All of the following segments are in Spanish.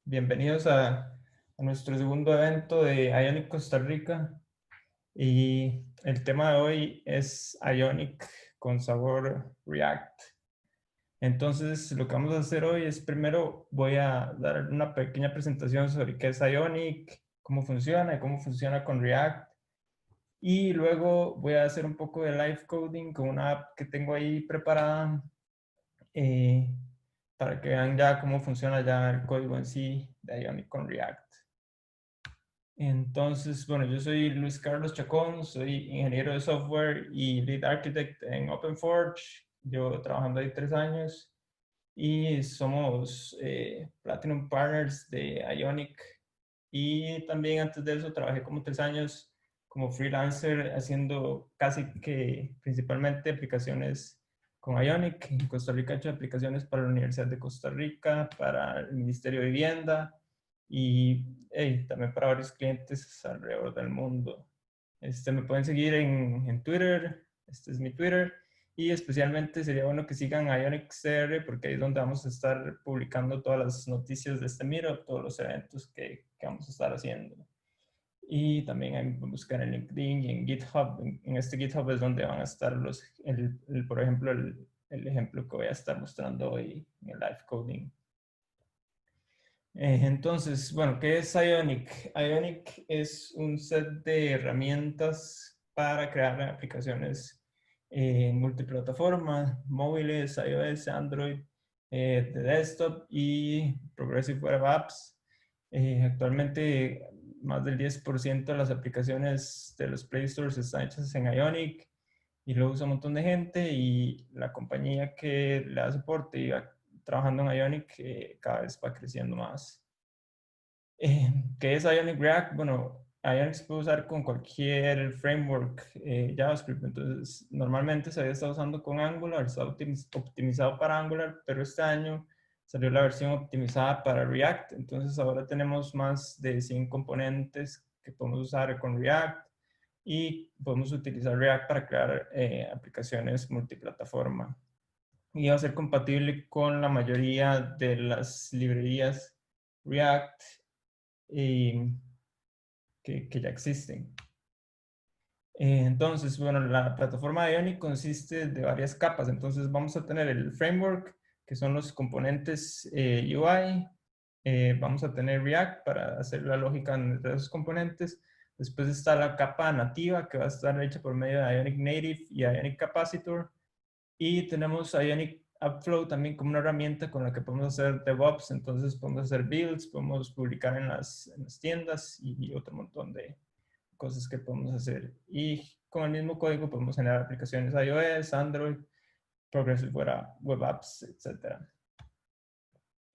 Bienvenidos a nuestro segundo evento de Ionic Costa Rica. Y el tema de hoy es Ionic con sabor React. Entonces, lo que vamos a hacer hoy es primero voy a dar una pequeña presentación sobre qué es Ionic, cómo funciona y cómo funciona con React. Y luego voy a hacer un poco de live coding con una app que tengo ahí preparada eh, para que vean ya cómo funciona ya el código en sí de Ionic con React. Entonces, bueno, yo soy Luis Carlos Chacón, soy ingeniero de software y lead architect en OpenForge. Llevo trabajando ahí 3 años y somos Platinum Partners de Ionic. Y también antes de eso trabajé como 3 años como freelancer haciendo casi que principalmente aplicaciones con Ionic. En Costa Rica he hecho aplicaciones para la Universidad de Costa Rica, para el Ministerio de Vivienda y también para varios clientes alrededor del mundo. Me pueden seguir en Twitter, este es mi Twitter, y especialmente sería bueno que sigan a IonicCR porque ahí es donde vamos a estar publicando todas las noticias de este Meetup, todos los eventos que vamos a estar haciendo. Y también hay que buscar en LinkedIn y en GitHub. En este GitHub es donde van a estar por ejemplo, el ejemplo que voy a estar mostrando hoy en el live coding. Entonces, bueno, ¿qué es Ionic? Ionic es un set de herramientas para crear aplicaciones multiplataforma, móviles, iOS, Android, de desktop y Progressive Web Apps. Actualmente, más del 10% de las aplicaciones de los Play Stores están hechas en Ionic y lo usa un montón de gente y la compañía que le da soporte y va trabajando en Ionic cada vez va creciendo más. ¿Qué es Ionic React? Bueno, Ionic se puede usar con cualquier framework JavaScript. Entonces, normalmente se había estado usando con Angular, está optimizado para Angular, pero este año salió la versión optimizada para React. Entonces, ahora tenemos más de 100 componentes que podemos usar con React y podemos utilizar React para crear aplicaciones multiplataforma. Y va a ser compatible con la mayoría de las librerías React que ya existen. Entonces, bueno, la plataforma de Ionic consiste de varias capas. Entonces, vamos a tener el framework, que son los componentes UI. Vamos a tener React para hacer la lógica entre esos componentes. Después está la capa nativa, que va a estar hecha por medio de Ionic Native y Ionic Capacitor. Y tenemos Ionic AppFlow también como una herramienta con la que podemos hacer DevOps. Entonces, podemos hacer builds, podemos publicar en las tiendas y otro montón de cosas que podemos hacer. Y con el mismo código podemos generar aplicaciones iOS, Android, Progressive Web Apps, etc.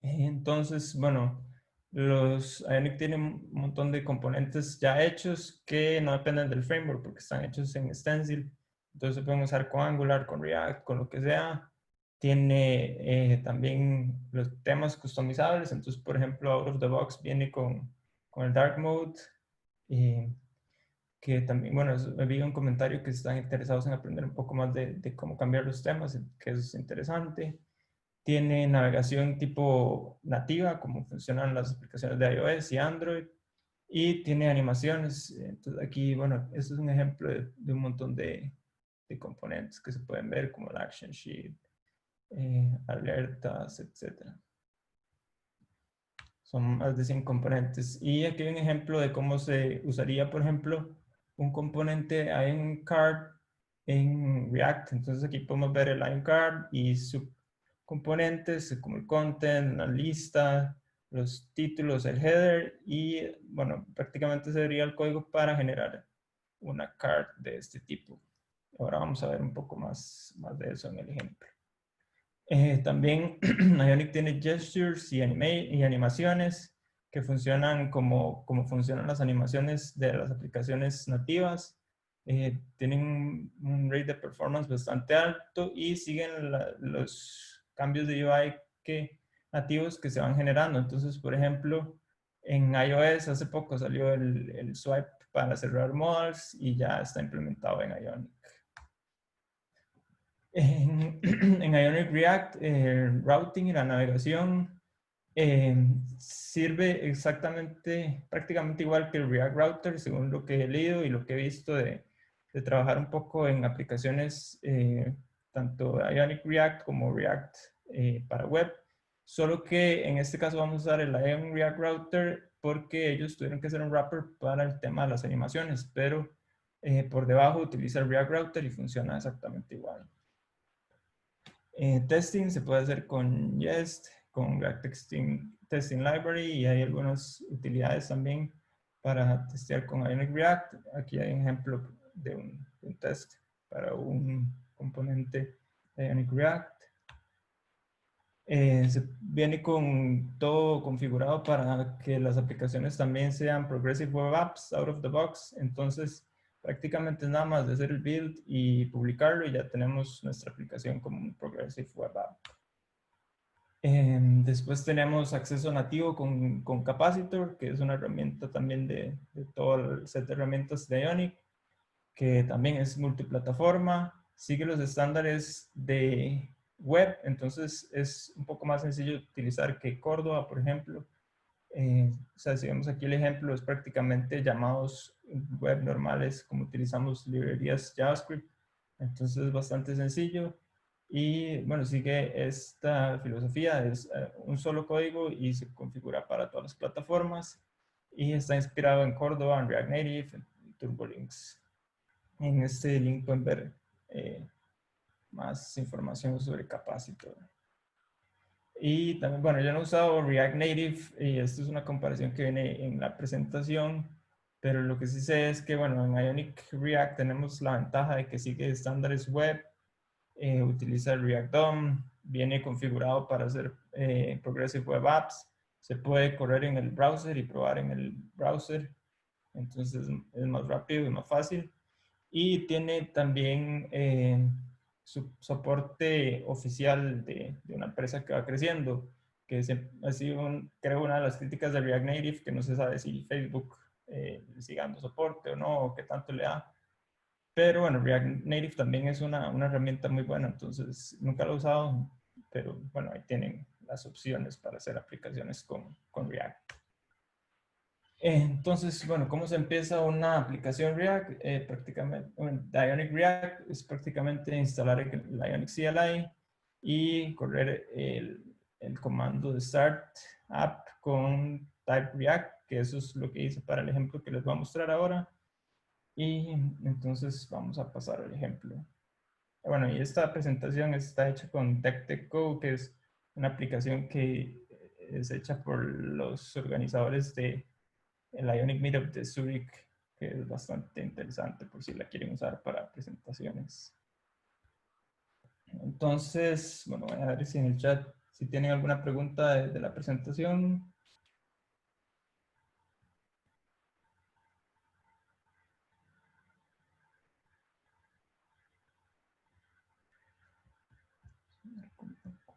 Entonces, bueno, los Ionic tienen un montón de componentes ya hechos que no dependen del framework porque están hechos en Stencil. Entonces se pueden usar con Angular, con React, con lo que sea. Tiene también los temas customizables. Entonces, por ejemplo, out of the box viene con el Dark Mode. Que también, bueno, vi un comentario que están interesados en aprender un poco más de cómo cambiar los temas, que eso es interesante. Tiene navegación tipo nativa, como funcionan las aplicaciones de iOS y Android. Y tiene animaciones. Entonces aquí, bueno, eso es un ejemplo de un montón de componentes que se pueden ver, como el Action Sheet, alertas, etc. Son más de 100 componentes. Y aquí hay un ejemplo de cómo se usaría, por ejemplo, un componente Ion Card en React. Entonces aquí podemos ver el Ion Card y subcomponentes como el content, la lista, los títulos, el header y, bueno, prácticamente sería el código para generar una card de este tipo. Ahora vamos a ver un poco más de eso en el ejemplo. También Ionic tiene gestures y animaciones que funcionan como funcionan las animaciones de las aplicaciones nativas. Tienen un rate de performance bastante alto y siguen los cambios de UI nativos que se van generando. Entonces, por ejemplo, en iOS hace poco salió el swipe para cerrar modals y ya está implementado en Ionic. En Ionic React, el routing y la navegación Sirve exactamente, prácticamente igual que el React Router, según lo que he leído y lo que he visto de trabajar un poco en aplicaciones, tanto Ionic React como React para web. Solo que en este caso vamos a usar el Ionic React Router porque ellos tuvieron que hacer un wrapper para el tema de las animaciones, pero por debajo utiliza el React Router y funciona exactamente igual. Testing se puede hacer con Jest, con React Testing Library, y hay algunas utilidades también para testear con Ionic React. Aquí hay un ejemplo de un test para un componente de Ionic React. Viene con todo configurado para que las aplicaciones también sean Progressive Web Apps out of the box. Entonces, prácticamente es nada más de hacer el build y publicarlo y ya tenemos nuestra aplicación como un Progressive Web App. Después tenemos acceso nativo con Capacitor, que es una herramienta también de todo el set de herramientas de Ionic, que también es multiplataforma, sigue los estándares de web, entonces es un poco más sencillo de utilizar que Cordova, por ejemplo. O sea, si vemos aquí el ejemplo, es prácticamente llamados web normales, como utilizamos librerías JavaScript, entonces es bastante sencillo. Y bueno, sigue esta filosofía, es un solo código y se configura para todas las plataformas. Y está inspirado en Cordova, en React Native, en TurboLinks. En este link pueden ver más información sobre Capacitor. Y también, bueno, yo no he usado React Native y esto es una comparación que viene en la presentación, pero lo que sí sé es que, bueno, en Ionic React tenemos la ventaja de que sigue estándares web, utiliza el React DOM, viene configurado para hacer Progressive Web Apps, se puede correr en el browser y probar en el browser, entonces es más rápido y más fácil. Y tiene también su soporte oficial de una empresa que va creciendo, que ha sido, creo, una de las críticas de React Native, que no se sabe si Facebook sigue dando soporte o no, o qué tanto le da. Pero bueno, React Native también es una herramienta muy buena, entonces nunca lo he usado, pero bueno, ahí tienen las opciones para hacer aplicaciones con React. Entonces, bueno, ¿cómo se empieza una aplicación React? Prácticamente, bueno, Ionic React es prácticamente instalar el Ionic CLI y correr el comando de start app con type React, que eso es lo que hice para el ejemplo que les voy a mostrar ahora. Y entonces vamos a pasar al ejemplo. Bueno, y esta presentación está hecha con DeckDeckGo, que es una aplicación que es hecha por los organizadores de el Ionic Meetup de Zurich, que es bastante interesante por si la quieren usar para presentaciones. Entonces, bueno, voy a ver si en el chat, si tienen alguna pregunta de la presentación.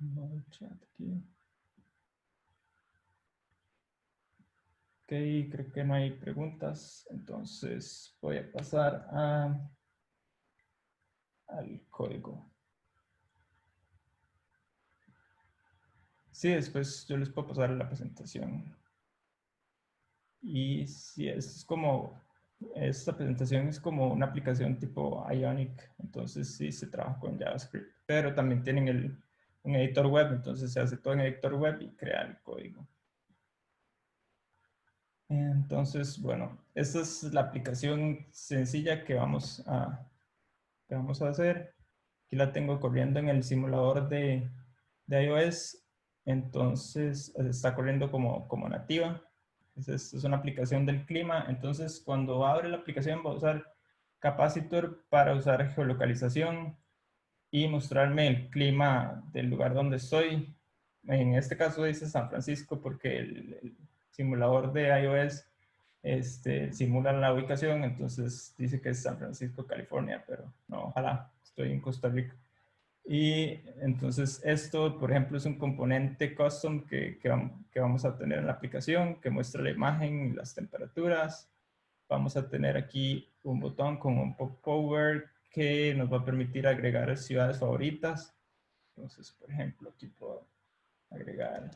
El chat aquí. Ok, creo que no hay preguntas, entonces voy a pasar al código. Sí, después yo les puedo pasar la presentación. Y sí, es como, esta presentación es como una aplicación tipo Ionic, entonces sí se trabaja con JavaScript, pero también tienen un editor web, entonces se hace todo en editor web y crea el código. Entonces, bueno, esta es la aplicación sencilla que vamos a hacer. Aquí la tengo corriendo en el simulador de iOS, entonces está corriendo como nativa. Es una aplicación del clima, entonces cuando abre la aplicación va a usar Capacitor para usar geolocalización y mostrarme el clima del lugar donde estoy. En este caso dice San Francisco porque el simulador de iOS simula la ubicación, entonces dice que es San Francisco, California, pero no, ojalá, estoy en Costa Rica. Y entonces esto, por ejemplo, es un componente custom que vamos a tener en la aplicación, que muestra la imagen y las temperaturas. Vamos a tener aquí un botón con un popover que nos va a permitir agregar ciudades favoritas. Entonces, por ejemplo, aquí puedo agregar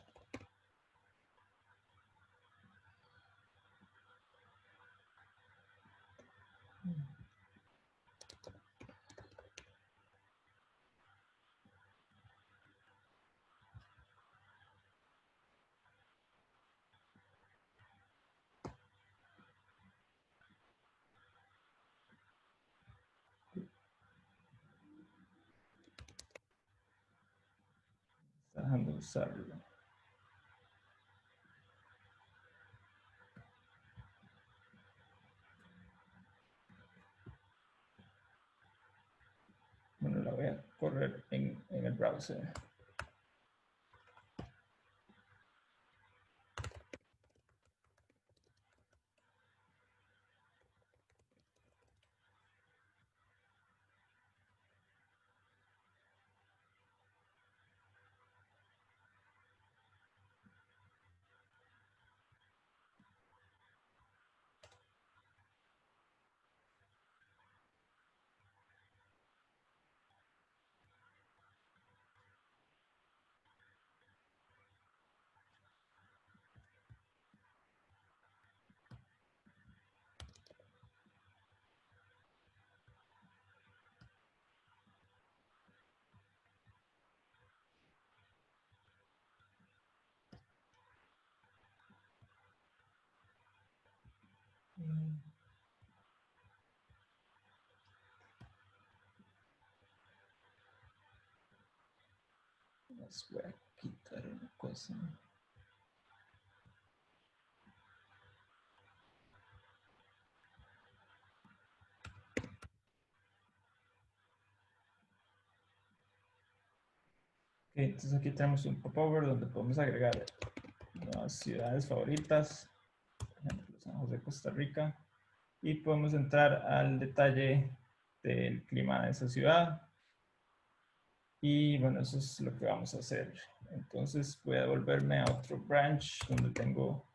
dejando de usarlo. Bueno, la voy a correr en el browser. Les voy a quitar una cosa. Okay, entonces aquí tenemos un popover donde podemos agregar nuevas ciudades favoritas, por ejemplo San José, Costa Rica, y podemos entrar al detalle del clima de esa ciudad. Y bueno, eso es lo que vamos a hacer. Entonces voy a devolverme a otro branch donde tengo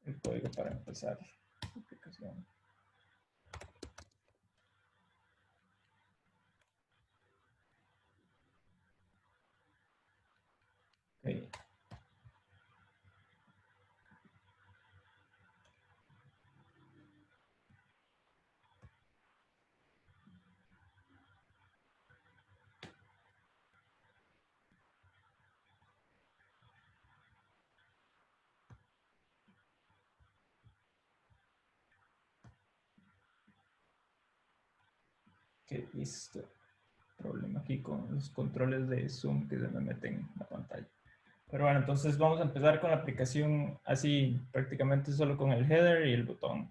el código para empezar la aplicación. Okay. Ok, listo. Problema aquí con los controles de Zoom que se me meten en la pantalla. Pero bueno, entonces vamos a empezar con la aplicación así prácticamente solo con el header y el botón.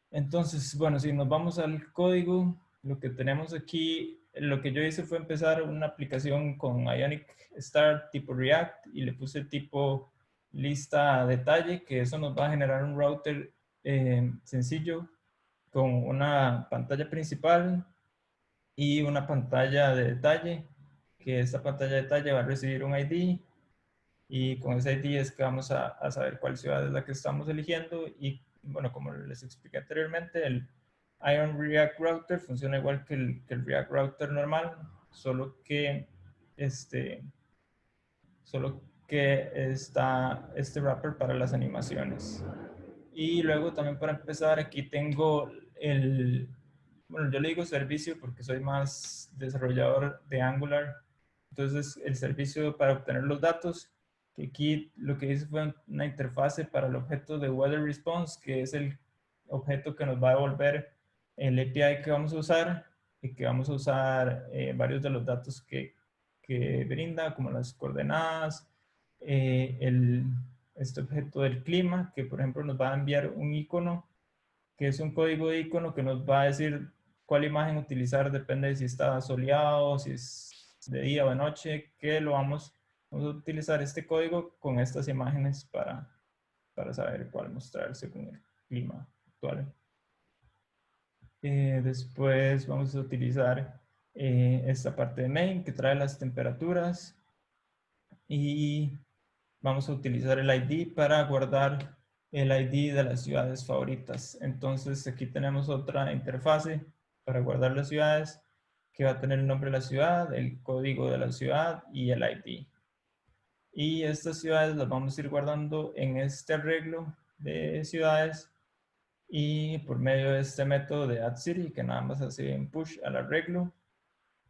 Entonces, bueno, si nos vamos al código, lo que tenemos aquí, lo que yo hice fue empezar una aplicación con Ionic Start tipo React y le puse tipo lista detalle, que eso nos va a generar un router sencillo con una pantalla principal y una pantalla de detalle, que esta pantalla de detalle va a recibir un ID y con ese ID es que vamos a saber cuál ciudad es la que estamos eligiendo y bueno, como les expliqué anteriormente, el Ion React Router funciona igual que el React Router normal, solo que está este wrapper para las animaciones. Y luego también para empezar, aquí tengo bueno, yo le digo servicio porque soy más desarrollador de Angular. Entonces, el servicio para obtener los datos, que aquí lo que hice fue una interfase para el objeto de Weather Response, que es el objeto que nos va a devolver el API que vamos a usar y que vamos a usar varios de los datos que brinda, como las coordenadas, este objeto del clima, que por ejemplo nos va a enviar un icono, que es un código de icono que nos va a decir cuál imagen utilizar, depende de si está soleado, si es de día o de noche, que vamos a utilizar este código con estas imágenes para saber cuál mostrar según el clima actual. Después vamos a utilizar esta parte de main que trae las temperaturas y vamos a utilizar el ID para guardar el ID de las ciudades favoritas. Entonces aquí tenemos otra interfase para guardar las ciudades que va a tener el nombre de la ciudad, el código de la ciudad y el ID. Y estas ciudades las vamos a ir guardando en este arreglo de ciudades y por medio de este método de addCity que nada más hace un push al arreglo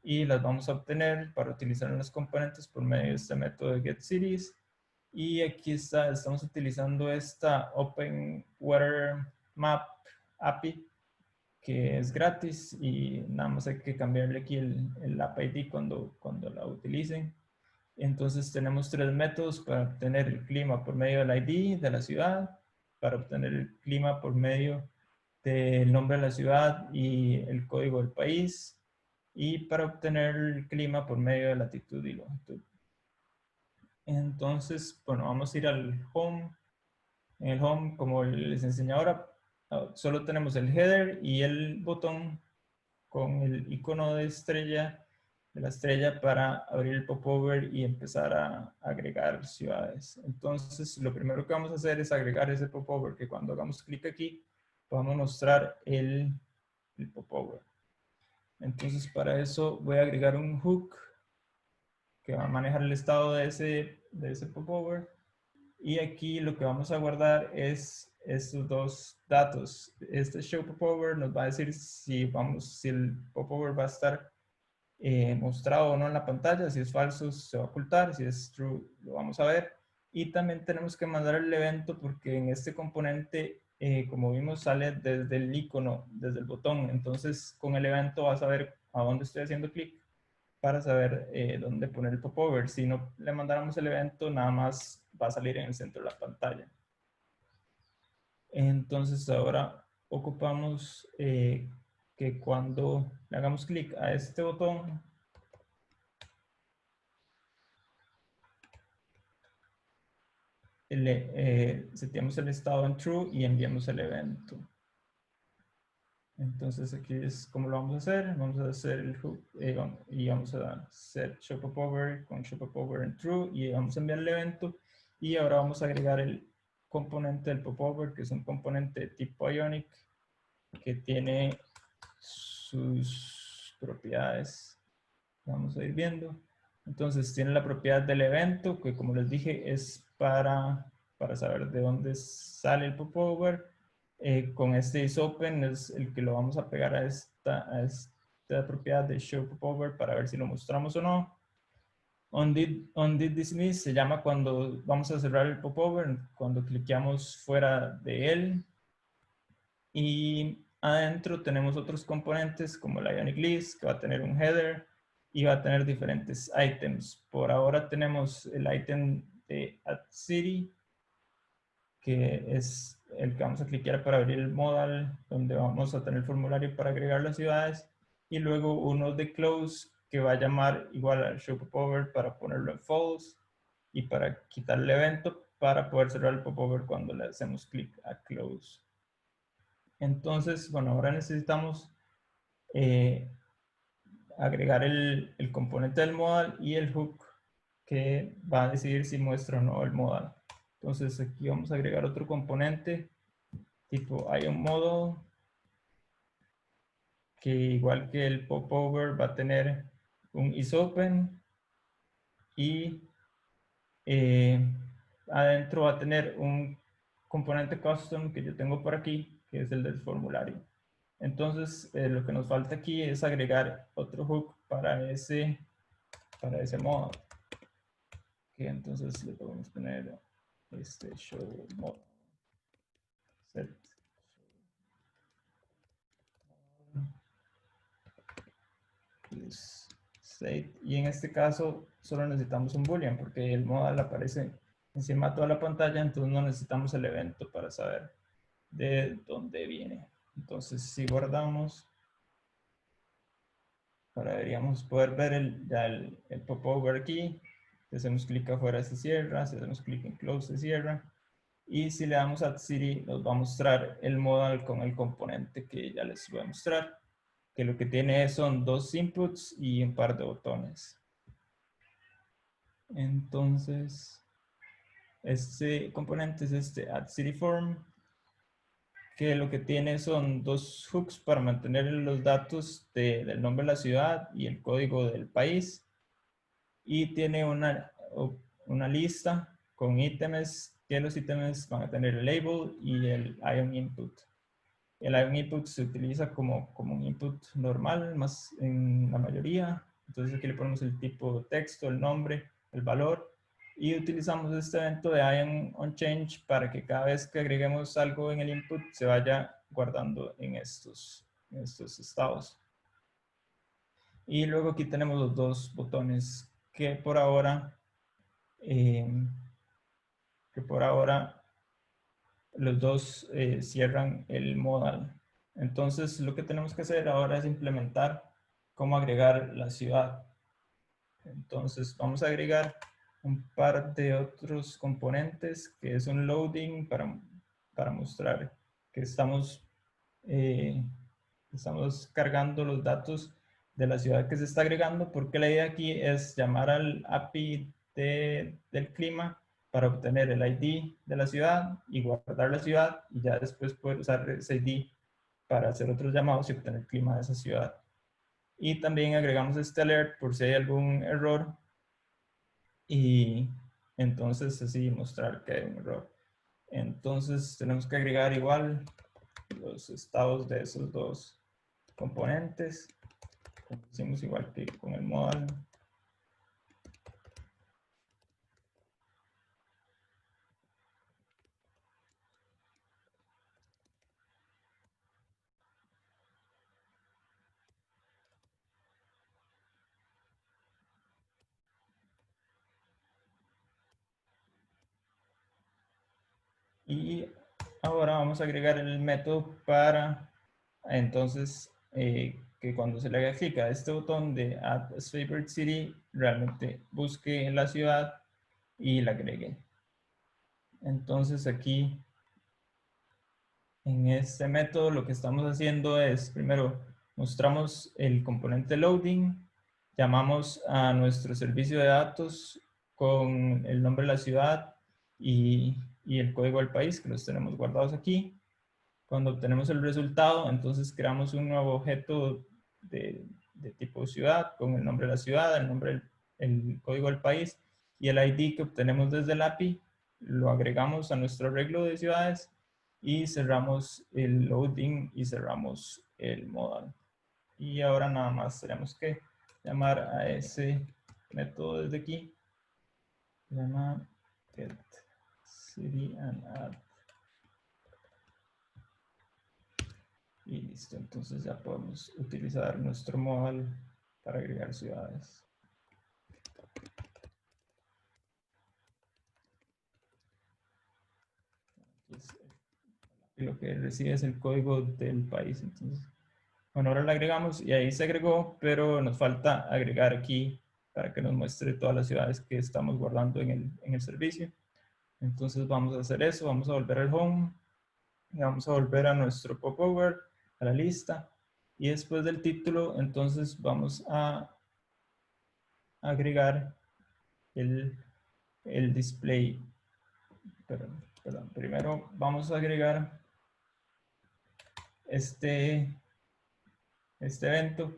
y las vamos a obtener para utilizar en los componentes por medio de este método de getCities. Y aquí estamos utilizando esta Open Weather Map API que es gratis y nada más hay que cambiarle aquí el app ID cuando la utilicen. Entonces tenemos 3 métodos para obtener el clima por medio del ID de la ciudad, para obtener el clima por medio del nombre de la ciudad y el código del país, y para obtener el clima por medio de latitud y longitud. Entonces, bueno, vamos a ir al home. En el home, como les enseñé ahora, solo tenemos el header y el botón con el icono de la estrella para abrir el popover y empezar a agregar ciudades. Entonces, lo primero que vamos a hacer es agregar ese popover, que cuando hagamos clic aquí, vamos a mostrar el popover. Entonces, para eso voy a agregar un hook que va a manejar el estado de ese popover. Y aquí lo que vamos a guardar es estos dos datos. Este show popover nos va a decir si el popover va a estar mostrado o no en la pantalla. Si es falso, se va a ocultar. Si es true, lo vamos a ver. Y también tenemos que mandar el evento porque en este componente, como vimos, sale desde el icono, desde el botón. Entonces, con el evento vas a ver a dónde estoy haciendo clic para saber dónde poner el popover. Si no le mandáramos el evento, nada más va a salir en el centro de la pantalla. Entonces ahora ocupamos que cuando le hagamos clic a este botón, seteamos el estado en true y enviamos el evento. Entonces aquí es como lo vamos a hacer. Vamos a hacer el hook y vamos a hacer show popover con show popover en true y vamos a enviar el evento. Y ahora vamos a agregar el componente del popover, que es un componente de tipo Ionic que tiene sus propiedades. Vamos a ir viendo. Entonces tiene la propiedad del evento, que como les dije es para saber de dónde sale el popover. Con este isOpen es el que lo vamos a pegar a esta propiedad de show popover para ver si lo mostramos o no. OnDid dismiss se llama cuando vamos a cerrar el popover, cuando cliqueamos fuera de él. Y adentro tenemos otros componentes como la Ionic List, que va a tener un header y va a tener diferentes items. Por ahora tenemos el item de AddCity, que es el que vamos a clicar para abrir el modal, donde vamos a tener el formulario para agregar las ciudades, y luego uno de close, que va a llamar igual al show popover para ponerlo en false, y para quitar el evento para poder cerrar el popover cuando le hacemos clic a close. Entonces, bueno, ahora necesitamos agregar el componente del modal y el hook que va a decidir si muestra o no el modal. Entonces aquí vamos a agregar otro componente tipo IonModal, que igual que el popover va a tener un isOpen y adentro va a tener un componente custom que yo tengo por aquí, que es el del formulario. Entonces, lo que nos falta aquí es agregar otro hook para ese modo. Que entonces le podemos poner este show mode set. State. Y en este caso solo necesitamos un boolean porque el modal aparece encima de toda la pantalla, entonces no necesitamos el evento para saber de dónde viene. Entonces si guardamos, ahora deberíamos poder ver el popover aquí. Si hacemos clic afuera se cierra, si hacemos clic en close se cierra. Y si le damos a City nos va a mostrar el modal con el componente que ya les voy a mostrar, que lo que tiene son 2 inputs y un par de botones. Entonces, este componente es este addCityForm, que lo que tiene son 2 hooks para mantener los datos del nombre de la ciudad y el código del país. Y tiene una lista con ítems, que los ítems van a tener el label y el ion input. El ion input se utiliza como un input normal, más en la mayoría. Entonces aquí le ponemos el tipo texto, el nombre, el valor. Y utilizamos este evento de ion onChange para que cada vez que agreguemos algo en el input se vaya guardando en estos estos estados. Y luego aquí tenemos los dos botones que por ahora, eh, los dos cierran el modal. Entonces lo que tenemos que hacer ahora es implementar cómo agregar la ciudad. Entonces vamos a agregar un par de otros componentes que es un loading para mostrar que eh, estamos cargando los datos de la ciudad que se está agregando, porque la idea aquí es llamar al API del clima para obtener el ID de la ciudad y guardar la ciudad y ya después poder usar ese ID para hacer otros llamados y obtener el clima de esa ciudad. Y también agregamos este alert por si hay algún error y entonces así mostrar que hay un error. Entonces tenemos que agregar igual los estados de esos dos componentes. Hicimos igual que con el modal. Y ahora vamos a agregar el método para entonces que cuando se le haga clic a este botón de Add as Favorite City, realmente busque la ciudad y la agregue. Entonces aquí en este método lo que estamos haciendo es, primero, mostramos el componente loading, llamamos a nuestro servicio de datos con el nombre de la ciudad y el código del país, que los tenemos guardados aquí. Cuando obtenemos el resultado, entonces creamos un nuevo objeto de tipo ciudad, con el nombre de la ciudad, el nombre, el código del país y el ID que obtenemos desde el API, lo agregamos a nuestro arreglo de ciudades y cerramos el loading y cerramos el modal. Y ahora nada más tenemos que llamar a ese método desde aquí. Se llama get city and add. Y listo, entonces ya podemos utilizar nuestro modal para agregar ciudades. Lo que recibe es el código del país. Entonces, bueno, ahora lo agregamos y ahí se agregó, pero nos falta agregar aquí para que nos muestre todas las ciudades que estamos guardando en el servicio. Entonces vamos a hacer eso, vamos a volver al home y vamos a volver a nuestro popover, a la lista. Y después del título, entonces vamos a agregar el display. Perdón, primero vamos a agregar este evento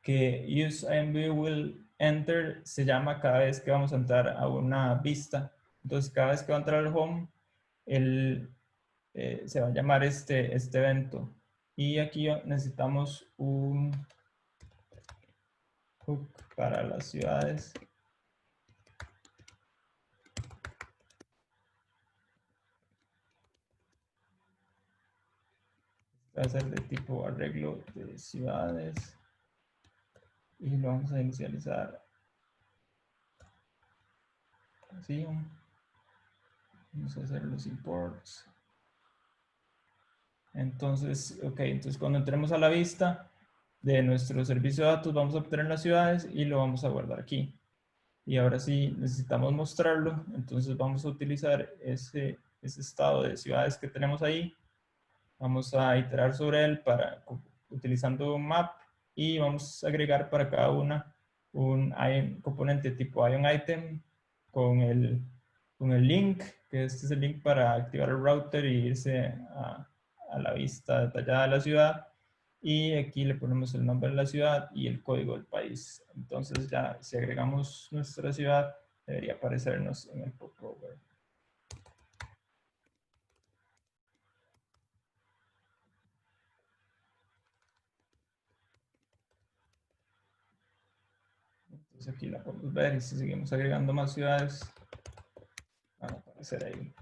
que useInv will enter se llama cada vez que vamos a entrar a una vista. Entonces cada vez que va a entrar al home, se va a llamar este evento. Y aquí necesitamos un hook para las ciudades. Va a ser de tipo arreglo de ciudades. Y lo vamos a inicializar así. Vamos a hacer los imports. Entonces, ok, entonces cuando entremos a la vista de nuestro servicio de datos, vamos a obtener las ciudades y lo vamos a guardar aquí. Y ahora sí necesitamos mostrarlo, entonces vamos a utilizar ese estado de ciudades que tenemos ahí. Vamos a iterar sobre él utilizando un map y vamos a agregar para cada una un componente tipo ion item con el link, que este es el link para activar el router y irse a la vista detallada de la ciudad. Y aquí le ponemos el nombre de la ciudad y el código del país. Entonces ya si agregamos nuestra ciudad, debería aparecernos en el popover. Entonces aquí la podemos ver y si seguimos agregando más ciudades, van a aparecer ahí.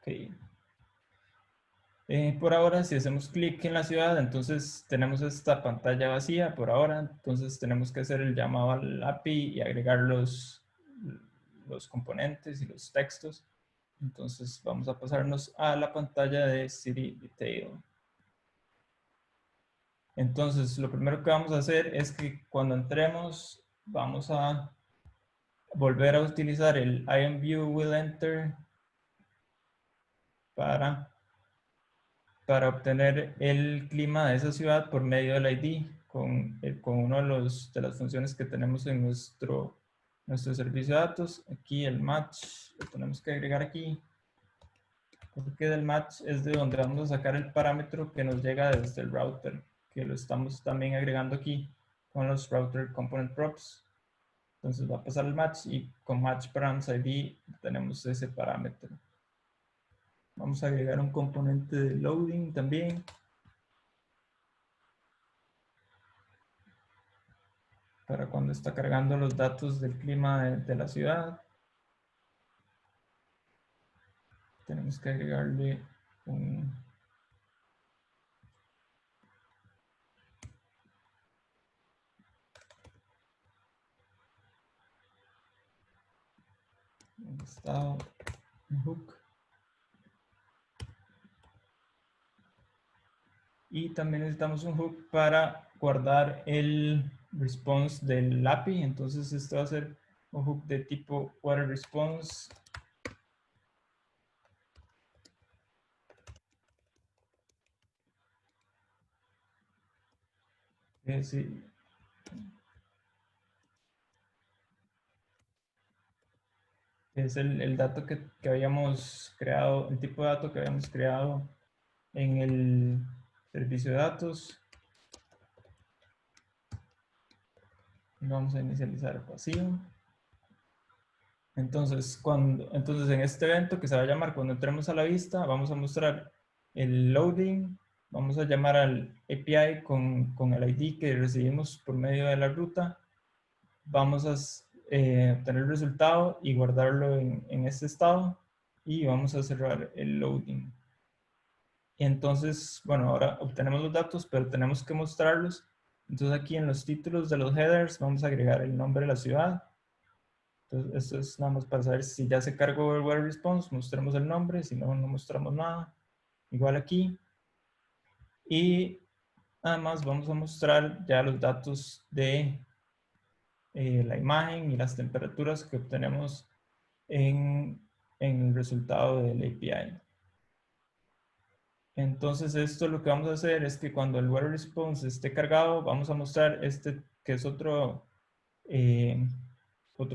Ok. Por ahora, si hacemos clic en la ciudad, entonces tenemos esta pantalla vacía por ahora. Entonces tenemos que hacer el llamado al API y agregar los componentes y los textos. Entonces vamos a pasarnos a la pantalla de City Detail. Entonces lo primero que vamos a hacer es que cuando entremos vamos a volver a utilizar el IonView-will-enter para obtener el clima de esa ciudad por medio del ID con uno de las funciones que tenemos en nuestro servicio de datos. Aquí el match lo tenemos que agregar aquí, porque del match es de donde vamos a sacar el parámetro que nos llega desde el router, que lo estamos también agregando aquí con los router component props. Entonces va a pasar el match y con match params ID tenemos ese parámetro. Vamos a agregar un componente de loading también, para cuando está cargando los datos del clima de la ciudad. Tenemos que agregarle un estado, un hook. Y también necesitamos un hook para guardar el response del API. Entonces esto va a ser un hook de tipo water response. Es el dato que habíamos creado, el tipo de dato que habíamos creado en el servicio de datos. Vamos a inicializar vacío. Entonces, en este evento que se va a llamar cuando entremos a la vista, vamos a mostrar el loading, vamos a llamar al API con el ID que recibimos por medio de la ruta, vamos a obtener el resultado y guardarlo en este estado y vamos a cerrar el loading. Y entonces, bueno, ahora obtenemos los datos, pero tenemos que mostrarlos. Entonces aquí en los títulos de los headers vamos a agregar el nombre de la ciudad. Entonces, esto es nada más para saber si ya se cargó el web response, mostremos el nombre, si no, no mostramos nada. Igual aquí. Y además vamos a mostrar ya los datos de la imagen y las temperaturas que obtenemos en el resultado del API. Entonces esto lo que vamos a hacer es que cuando el web response esté cargado, vamos a mostrar este que es otro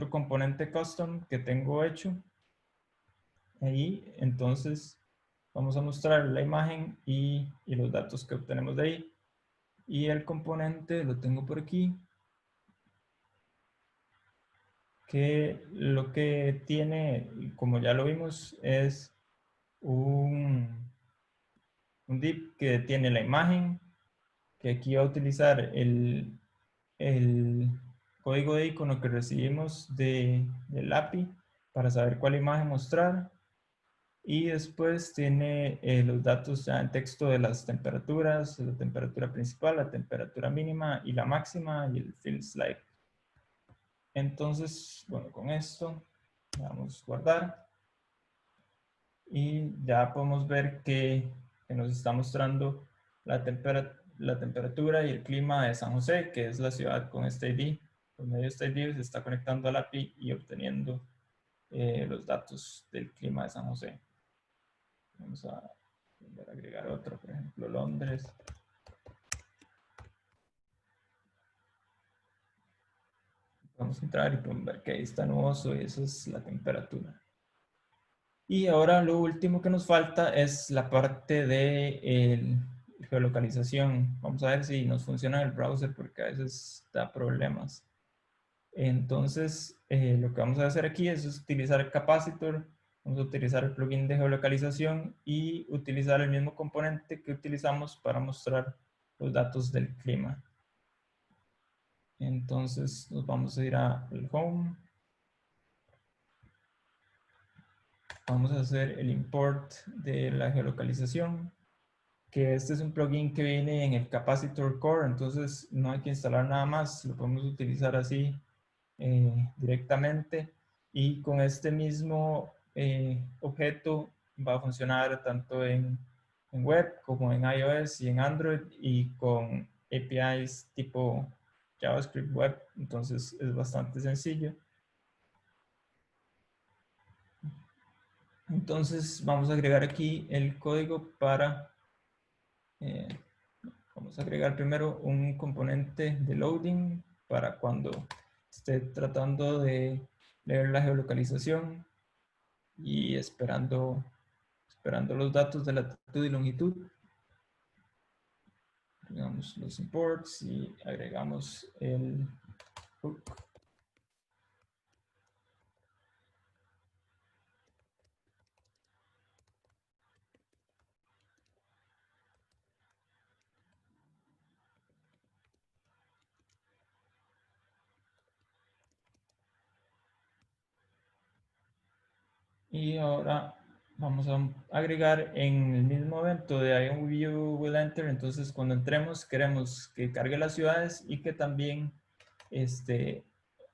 componente custom que tengo hecho ahí. Entonces vamos a mostrar la imagen y los datos que obtenemos de ahí. Y el componente lo tengo por aquí, que lo que tiene, como ya lo vimos, es un div que tiene la imagen, que aquí va a utilizar el código de icono que recibimos del API para saber cuál imagen mostrar. Y después tiene los datos ya en texto de las temperaturas, la temperatura principal, la temperatura mínima y la máxima y el field slide. Entonces, bueno, con esto vamos a guardar y ya podemos ver que nos está mostrando la temperatura y el clima de San José, que es la ciudad con este ID. Por medio de este ID se está conectando al API y obteniendo los datos del clima de San José. Vamos a volver a agregar otro, por ejemplo, Londres. Vamos a entrar y podemos ver que ahí está nuboso y esa es la temperatura. Y ahora lo último que nos falta es la parte de geolocalización. Vamos a ver si nos funciona el browser porque a veces da problemas. Entonces, lo que vamos a hacer aquí es utilizar el capacitor, vamos a utilizar el plugin de geolocalización y utilizar el mismo componente que utilizamos para mostrar los datos del clima. Entonces, nos vamos a ir al home. Vamos a hacer el import de la geolocalización. que este es un plugin que viene en el Capacitor Core, entonces no hay que instalar nada más, lo podemos utilizar así directamente, y con este mismo objeto va a funcionar tanto en web como en iOS y en Android, y con APIs tipo JavaScript web, entonces es bastante sencillo. Entonces vamos a agregar aquí el código para, vamos a agregar primero un componente de loading para cuando esté tratando de leer la geolocalización y esperando los datos de latitud y longitud. Agregamos los imports y agregamos el hook. Y ahora vamos a agregar en el mismo evento de IonView will enter. Entonces, cuando entremos, queremos que cargue las ciudades y que también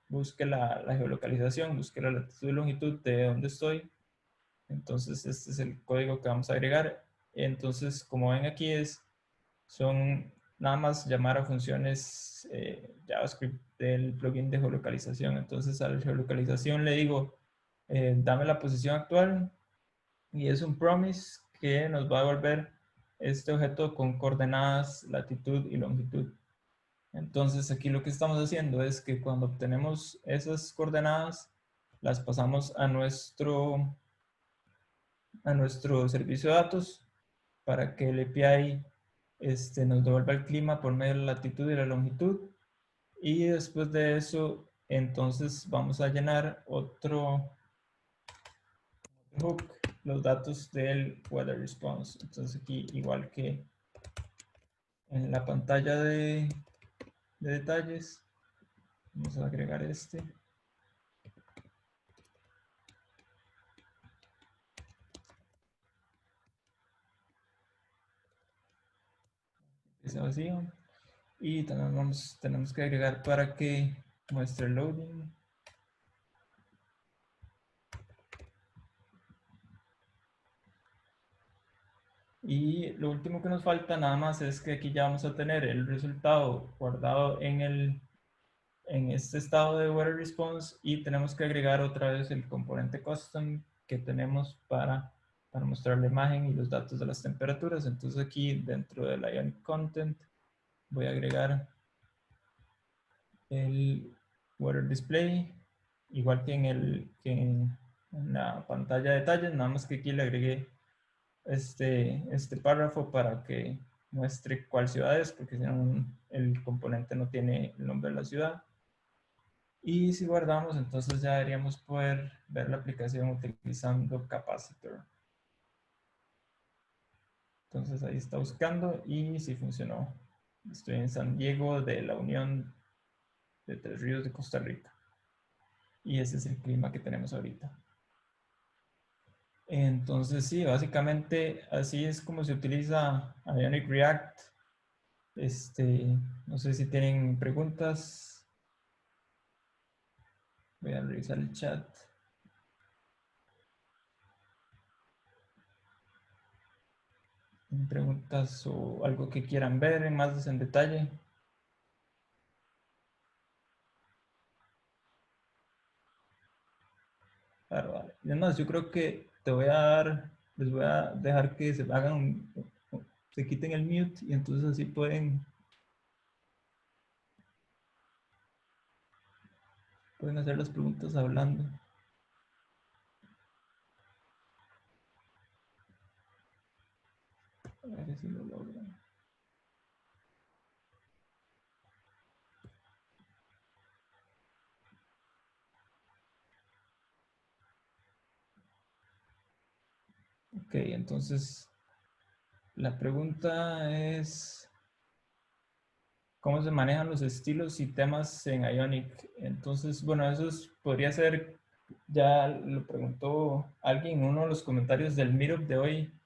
busque la geolocalización, busque la latitud y longitud de donde estoy. Entonces, este es el código que vamos a agregar. Entonces, como ven aquí, son nada más llamar a funciones JavaScript del plugin de geolocalización. Entonces, a la geolocalización le digo, dame la posición actual, y es un promise que nos va a devolver este objeto con coordenadas latitud y longitud. Entonces aquí lo que estamos haciendo es que cuando obtenemos esas coordenadas, las pasamos a nuestro servicio de datos para que el API nos devuelva el clima por medio de la latitud y la longitud. Y después de eso, entonces vamos a llenar otro hook, los datos del weather response. Entonces aquí, igual que en la pantalla de detalles, vamos a agregar este. Ese vacío. Y tenemos que agregar para que muestre loading. Y lo último que nos falta nada más es que aquí ya vamos a tener el resultado guardado en este estado de weather response, y tenemos que agregar otra vez el componente custom que tenemos para mostrar la imagen y los datos de las temperaturas. Entonces aquí dentro del Ionic Content voy a agregar el weather display, igual que en la pantalla de detalles, nada más que aquí le agregué este párrafo para que muestre cuál ciudad es, porque si no el componente no tiene el nombre de la ciudad. Y si guardamos, entonces ya deberíamos poder ver la aplicación utilizando Capacitor. Entonces ahí está buscando y sí funcionó. Estoy en San Diego de la Unión de Tres Ríos de Costa Rica. Y ese es el clima que tenemos ahorita. Entonces sí, básicamente así es como se utiliza Ionic React. No sé si tienen preguntas. Voy a revisar el chat. Preguntas o algo que quieran ver más en detalle. Claro, vale. Además, yo creo que les voy a dejar que se quiten el mute, y entonces así pueden hacer las preguntas hablando. A ver si lo logran. Ok, entonces la pregunta es: ¿cómo se manejan los estilos y temas en Ionic? Entonces, bueno, podría ser, ya lo preguntó alguien en uno de los comentarios del meetup de hoy,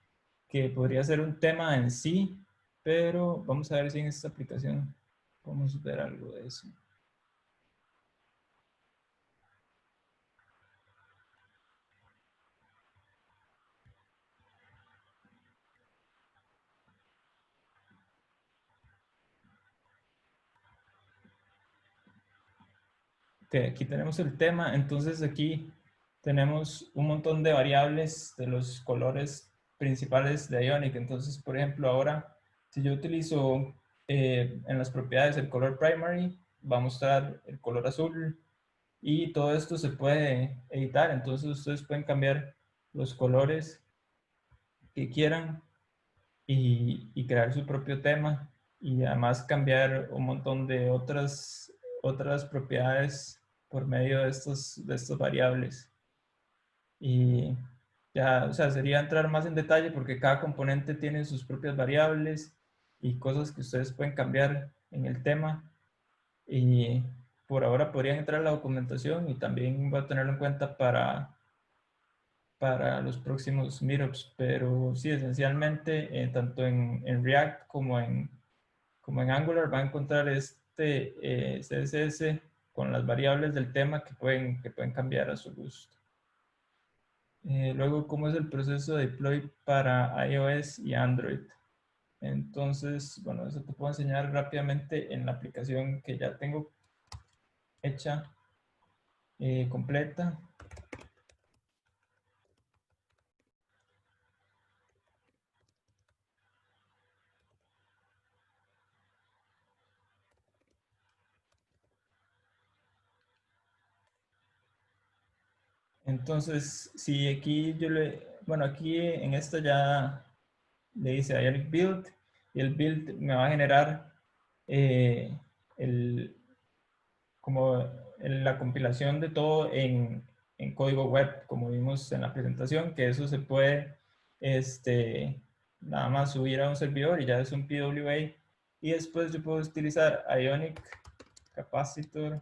que podría ser un tema en sí, pero vamos a ver si en esta aplicación podemos ver algo de eso. Que aquí tenemos el tema, entonces aquí tenemos un montón de variables de los colores principales de Ionic. Entonces, por ejemplo, ahora, si yo utilizo en las propiedades el color primary, va a mostrar el color azul y todo esto se puede editar. Entonces, ustedes pueden cambiar los colores que quieran y crear su propio tema y además cambiar un montón de otras propiedades por medio de estas variables. Y ya, o sea, sería entrar más en detalle porque cada componente tiene sus propias variables y cosas que ustedes pueden cambiar en el tema. Y por ahora podrían entrar a la documentación y también voy a tenerlo en cuenta para los próximos meetups, pero sí, esencialmente, tanto en React como en Angular va a encontrar este CSS con las variables del tema que pueden cambiar a su gusto. Luego, ¿cómo es el proceso de deploy para iOS y Android? Entonces, bueno, eso te puedo enseñar rápidamente en la aplicación que ya tengo hecha, completa. Entonces, si aquí bueno, aquí en esta ya le dice Ionic Build y el build me va a generar eh, el, como la compilación de todo en código web, como vimos en la presentación, que eso se puede nada más subir a un servidor y ya es un PWA. Y después yo puedo utilizar Ionic Capacitor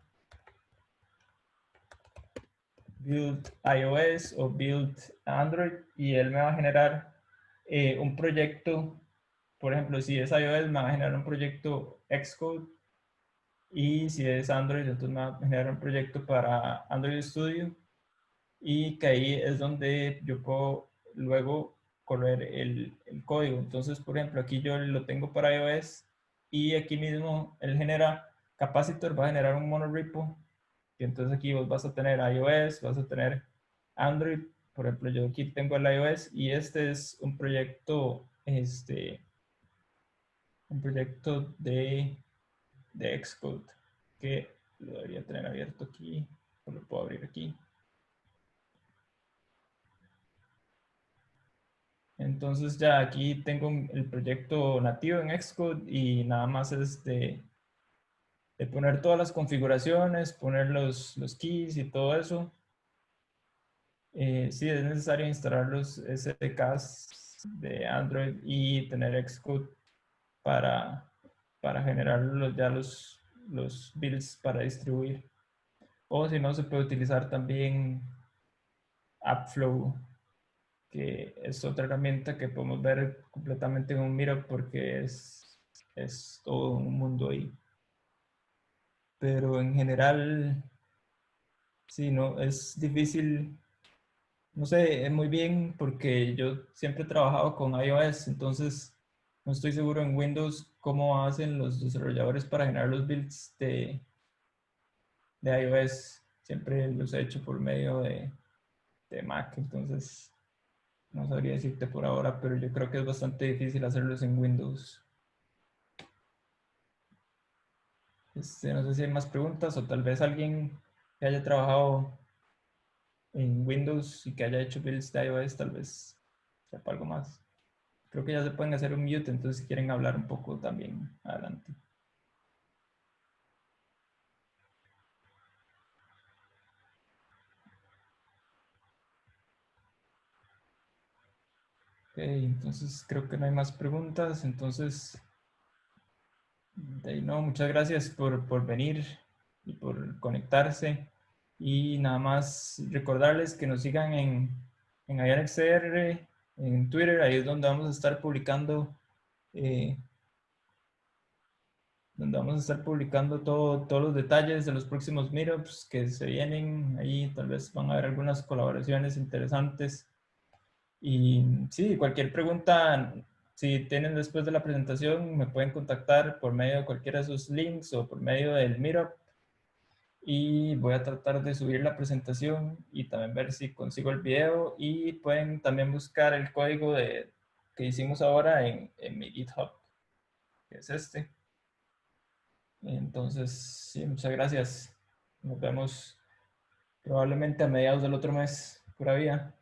Build iOS o Build Android y él me va a generar un proyecto. Por ejemplo, si es iOS me va a generar un proyecto Xcode y si es Android entonces me va a generar un proyecto para Android Studio y que ahí es donde yo puedo luego correr el código. Entonces, por ejemplo, aquí yo lo tengo para iOS y aquí mismo él genera Capacitor, va a generar un monorepo y entonces aquí vos vas a tener iOS, vas a tener Android. Por ejemplo, yo aquí tengo el iOS y este es un proyecto de Xcode que lo debería tener abierto aquí, o lo puedo abrir aquí. Entonces ya aquí tengo el proyecto nativo en Xcode y nada más es de poner todas las configuraciones, poner los keys y todo eso. Sí, es necesario instalar los SDKs de Android y tener Xcode para, para generar los builds para distribuir. O si no, se puede utilizar también AppFlow, que es otra herramienta que podemos ver completamente en un Miro porque es todo un mundo ahí. Pero en general, sí, no, es difícil, no sé, muy bien porque yo siempre he trabajado con iOS, entonces no estoy seguro en Windows cómo hacen los desarrolladores para generar los builds de iOS. Siempre los he hecho por medio de Mac, entonces no sabría decirte por ahora, pero yo creo que es bastante difícil hacerlos en Windows. No sé si hay más preguntas o tal vez alguien que haya trabajado en Windows y que haya hecho builds de iOS, tal vez sepa algo más. Creo que ya se pueden hacer un mute, entonces si quieren hablar un poco también, adelante. Ok, entonces creo que no hay más preguntas, entonces, no, muchas gracias por venir y por conectarse. Y nada más recordarles que nos sigan en IonXR en Twitter. Ahí es donde vamos a estar publicando, eh, todos los detalles de los próximos meetups que se vienen. Ahí tal vez van a haber algunas colaboraciones interesantes. Y sí, cualquier pregunta, si tienen después de la presentación, me pueden contactar por medio de cualquiera de sus links o por medio del Meetup. Y voy a tratar de subir la presentación y también ver si consigo el video. Y pueden también buscar el código que hicimos ahora en mi GitHub, que es este. Entonces, sí, muchas gracias. Nos vemos probablemente a mediados del otro mes. Pura vida.